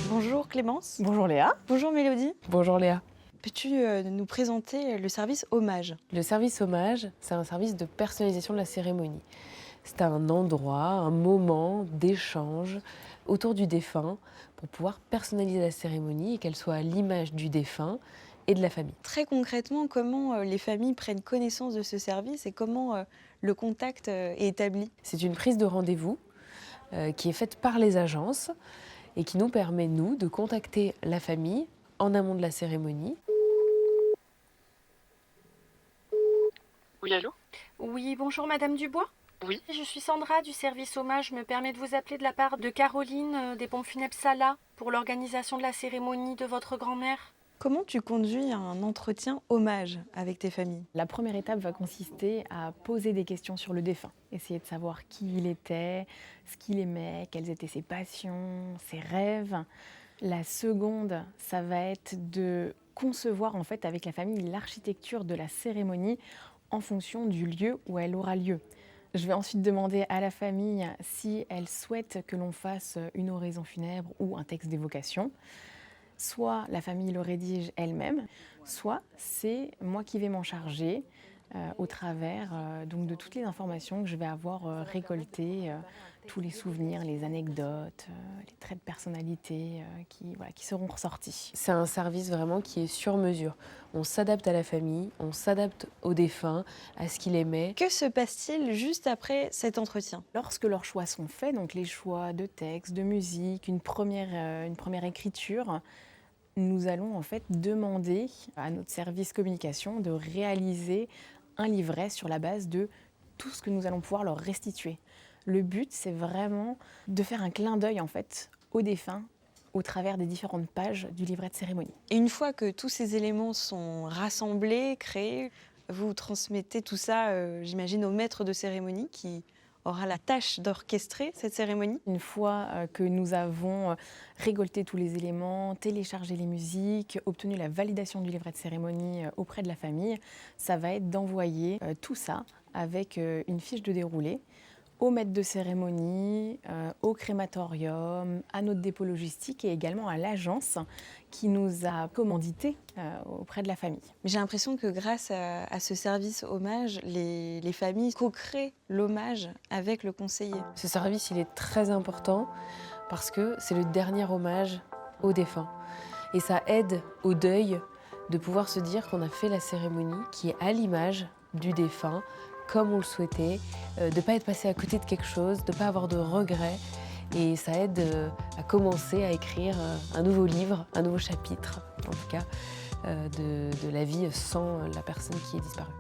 Bonjour Clémence. Bonjour Léa. Bonjour Mélodie. Bonjour Léa. Peux-tu nous présenter le service Hommage? Le service hommage, c'est un service de personnalisation de la cérémonie. C'est un endroit, un moment d'échange autour du défunt pour pouvoir personnaliser la cérémonie et qu'elle soit à l'image du défunt et de la famille. Très concrètement, comment les familles prennent connaissance de ce service et comment le contact est établi? C'est une prise de rendez-vous qui est faite par les agences et qui nous permet, nous, de contacter la famille en amont de la cérémonie. Oui, allô? Oui, bonjour Madame Dubois. Oui. Je suis Sandra du service hommage. Je me permets de vous appeler de la part de Caroline des pompes funèbres Sala pour l'organisation de la cérémonie de votre grand-mère. Comment tu conduis un entretien hommage avec tes familles? La première étape va consister à poser des questions sur le défunt, essayer de savoir qui il était, ce qu'il aimait, quelles étaient ses passions, ses rêves. La seconde, ça va être de concevoir en fait avec la famille l'architecture de la cérémonie en fonction du lieu où elle aura lieu. Je vais ensuite demander à la famille si elle souhaite que l'on fasse une oraison funèbre ou un texte d'évocation. Soit la famille le rédige elle-même, soit c'est moi qui vais m'en charger au travers donc de toutes les informations que je vais avoir récoltées, tous les souvenirs, les anecdotes, les traits de personnalité qui seront ressortis. C'est un service vraiment qui est sur mesure. On s'adapte à la famille, on s'adapte au défunt, à ce qu'il aimait. Que se passe-t-il juste après cet entretien? Lorsque leurs choix sont faits, donc les choix de texte, de musique, une première écriture, nous allons en fait demander à notre service communication de réaliser un livret sur la base de tout ce que nous allons pouvoir leur restituer. Le but, c'est vraiment de faire un clin d'œil en fait au défunt au travers des différentes pages du livret de cérémonie. Et une fois que tous ces éléments sont rassemblés, créés, vous transmettez tout ça, j'imagine, au maître de cérémonie qui aura la tâche d'orchestrer cette cérémonie. Une fois que nous avons récolté tous les éléments, téléchargé les musiques, obtenu la validation du livret de cérémonie auprès de la famille, ça va être d'envoyer tout ça avec une fiche de déroulé au maître de cérémonie, au crématorium, à notre dépôt logistique et également à l'agence qui nous a commandité auprès de la famille. Mais j'ai l'impression que grâce à ce service hommage, les familles co-créent l'hommage avec le conseiller. Ce service, il est très important parce que c'est le dernier hommage au défunt. Et ça aide au deuil de pouvoir se dire qu'on a fait la cérémonie qui est à l'image du défunt, comme on le souhaitait, de ne pas être passé à côté de quelque chose, de ne pas avoir de regrets. Et ça aide à commencer à écrire un nouveau livre, un nouveau chapitre, en tout cas, de la vie sans la personne qui est disparue.